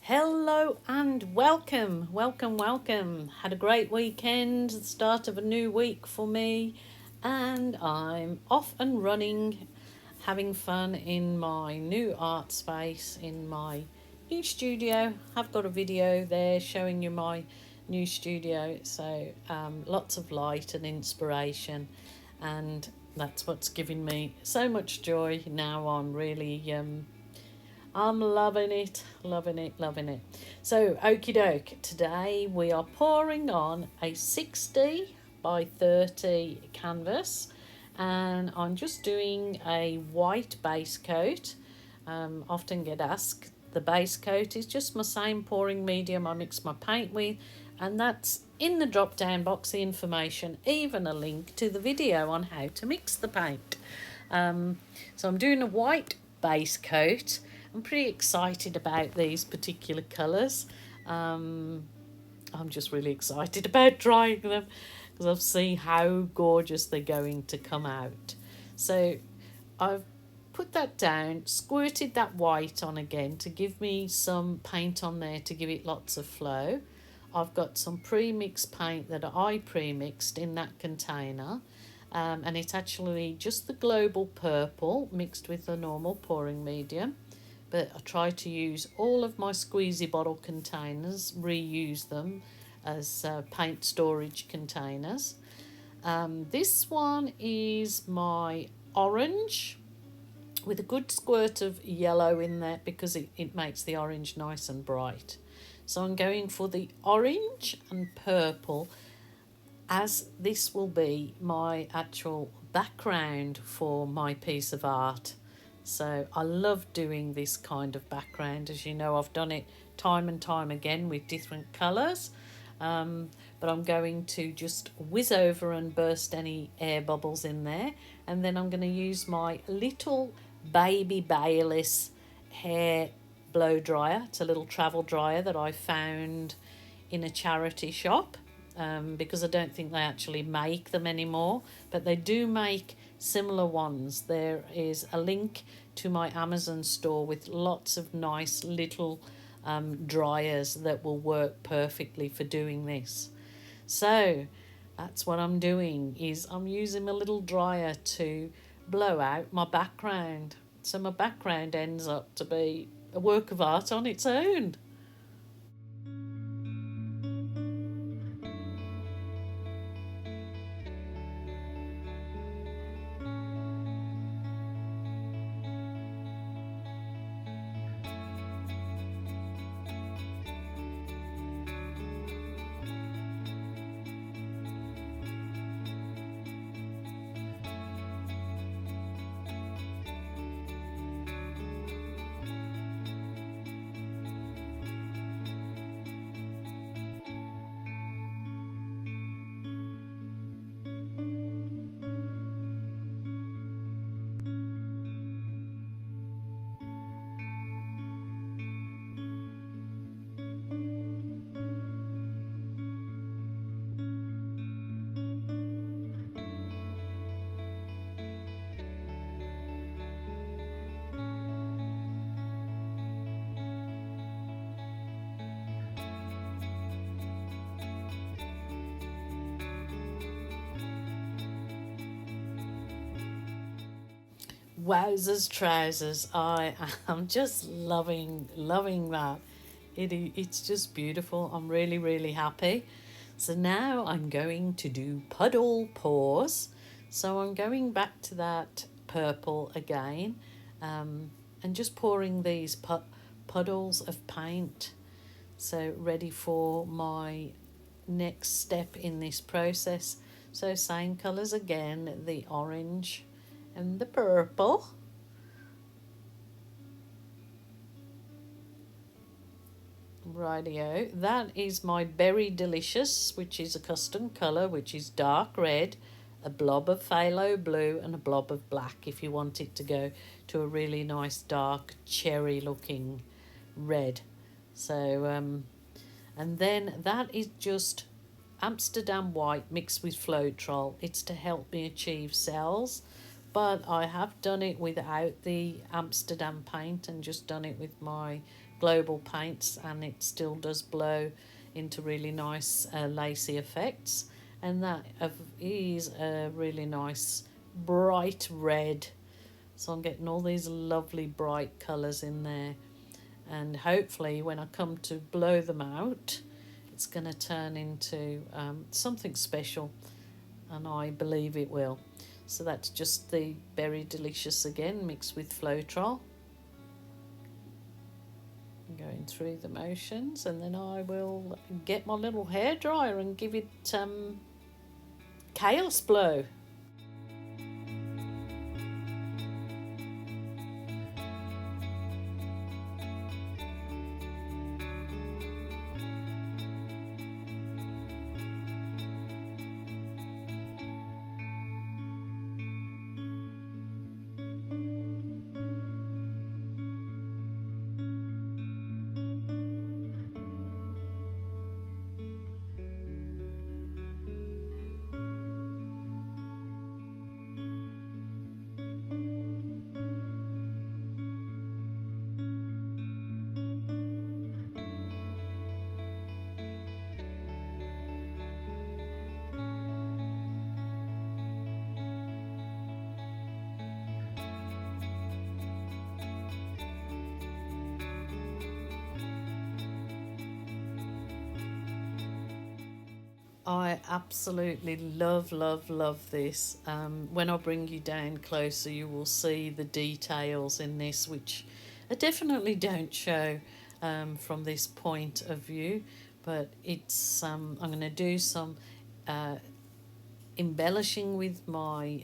Hello and welcome. Had a great weekend, the start of a new week for me, and I'm off and running, having fun in my new art space, in my new studio. I've got a video there showing you my new studio, so lots of light and inspiration, and that's what's giving me so much joy now. I'm loving it. So, okie doke, today we are pouring on a 60 by 30 canvas, and I'm just doing a white base coat. Often get asked, the base coat is just my same pouring medium I mix my paint with, and that's in the drop down box, the information, even a link to the video on how to mix the paint. So I'm doing a white base coat. I'm pretty excited about these particular colours. I'm just really excited about trying them because I've seen how gorgeous they're going to come out. So I've put that down, squirted that white on again to give me some paint on there to give it lots of flow. I've got some pre-mixed paint that I pre-mixed in that container. And it's actually just the global purple mixed with the normal pouring medium. But I try to use all of my squeezy bottle containers, reuse them as paint storage containers. This one is my orange with a good squirt of yellow in there because it makes the orange nice and bright. So I'm going for the orange and purple, as this will be my actual background for my piece of art. So I love doing this kind of background. As you know, I've done it time and time again with different colours. But I'm going to just whiz over and burst any air bubbles in there. And then I'm going to use my little Baby Bayless hair blow dryer. It's a little travel dryer that I found in a charity shop. Because I don't think they actually make them anymore, but they do make similar ones. There is a link to my Amazon store with lots of nice little dryers that will work perfectly for doing this. So that's what I'm doing, is I'm using a little dryer to blow out my background. So my background ends up to be a work of art on its own. Wowzers trousers, I am just loving that. It's just beautiful. I'm really happy. So now I'm going to do puddle pours. So I'm going back to that purple again, and just pouring these puddles of paint. So ready for my next step in this process. So same colours again, the orange and the purple. Rightio, that is my Berry Delicious, which is a custom colour, which is dark red, a blob of phthalo blue and a blob of black if you want it to go to a really nice dark cherry looking red. So and then that is just Amsterdam white mixed with Floetrol. It's to help me achieve cells, but I have done it without the Amsterdam paint and just done it with my global paints, and it still does blow into really nice lacy effects. And that is a really nice bright red. So I'm getting all these lovely bright colours in there, and hopefully when I come to blow them out, it's going to turn into something special, and I believe it will. So that's just the Berry Delicious again mixed with Floetrol. Going through the motions, and then I will get my little hairdryer and give it chaos blow. I absolutely love this. When I bring you down closer, you will see the details in this, which I definitely don't show from this point of view. But it's I'm going to do some embellishing with my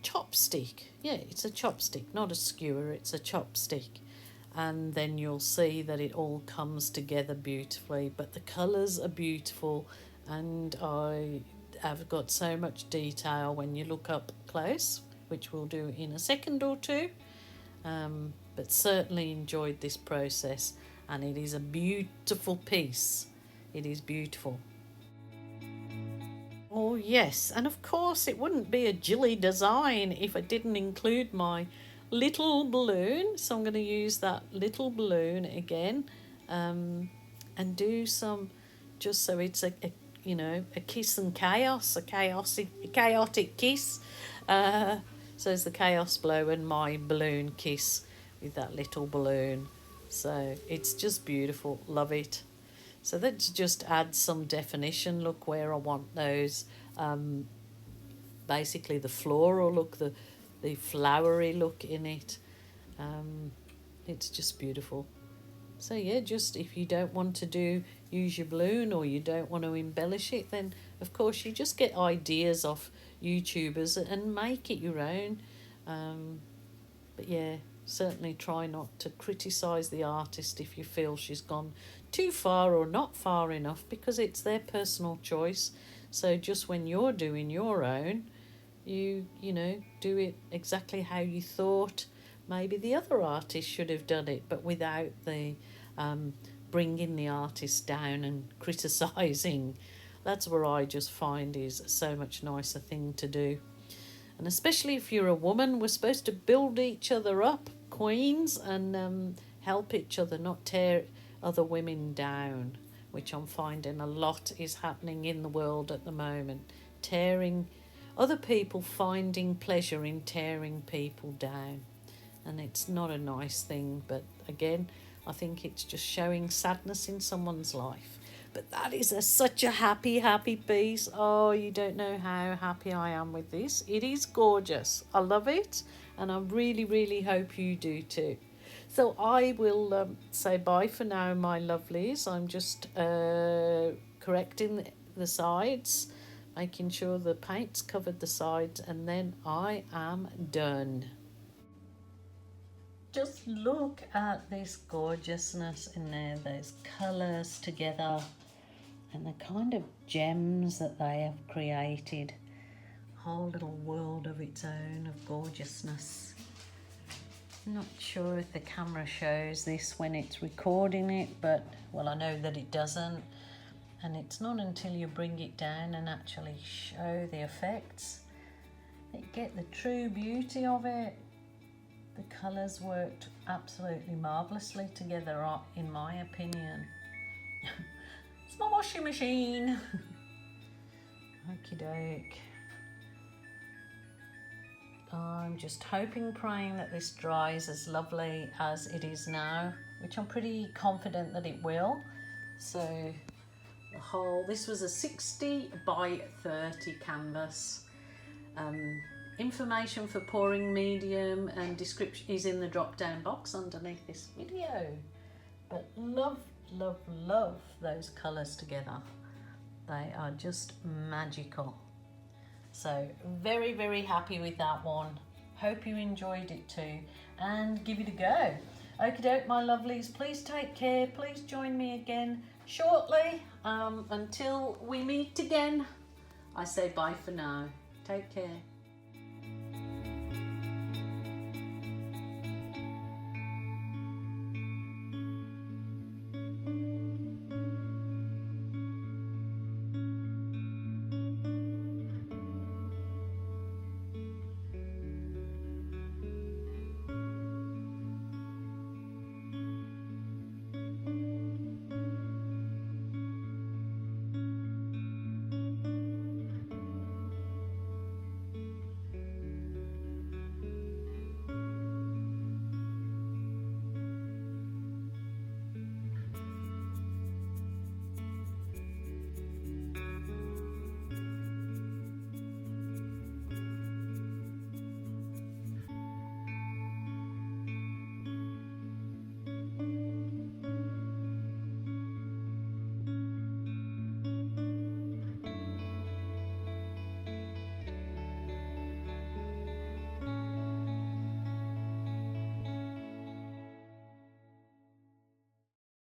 chopstick. Yeah, it's a chopstick, not a skewer, it's a chopstick. And then you'll see that it all comes together beautifully. But the colours are beautiful, and I have got so much detail when you look up close, which we'll do in a second or two. But certainly enjoyed this process, and it is a beautiful piece. It is beautiful. Oh yes, and of course it wouldn't be a Jilly design if I didn't include my little balloon. So I'm going to use that little balloon again, and do some, just so it's a kiss and chaos, a chaotic kiss. So it's the chaos blow and my balloon kiss with that little balloon. So it's just beautiful, love it. So let's just add some definition. Look where I want those, basically the floral look, the flowery look in it. It's just beautiful. So yeah, just if you don't want to use your balloon, or you don't want to embellish it, then of course you just get ideas off YouTubers and make it your own. But yeah, certainly try not to criticise the artist if you feel she's gone too far or not far enough, because it's their personal choice. So just when you're doing your own, you do it exactly how you thought maybe the other artist should have done it, but without the bringing the artist down and criticising. That's where I just find is so much nicer thing to do. And especially if you're a woman, we're supposed to build each other up, queens, and help each other, not tear other women down, which I'm finding a lot is happening in the world at the moment. Other people finding pleasure in tearing people down, and it's not a nice thing. But again, I think it's just showing sadness in someone's life. But that is such a happy piece. Oh, you don't know how happy I am with this. It is gorgeous. I love it, and I really hope you do too. So I will say bye for now, my lovelies. I'm just correcting the sides, making sure the paint's covered the sides, and then I am done. Just look at this gorgeousness in there, those colours together, and the kind of gems that they have created. A whole little world of its own of gorgeousness. I'm not sure if the camera shows this when it's recording it, but well, I know that it doesn't. And it's not until you bring it down and actually show the effects that you get the true beauty of it. The colours worked absolutely marvellously together, in my opinion. It's my washing machine. Okie doke. I'm just hoping, praying that this dries as lovely as it is now, which I'm pretty confident that it will. So the whole, this was a 60 by 30 canvas. Information for pouring medium and description is in the drop down box underneath this video. But love, love, love those colours together. They are just magical. So very, very happy with that one. Hope you enjoyed it too, and give it a go. Okie doke, my lovelies, please take care. Please join me again shortly. Until we meet again, I say bye for now. Take care.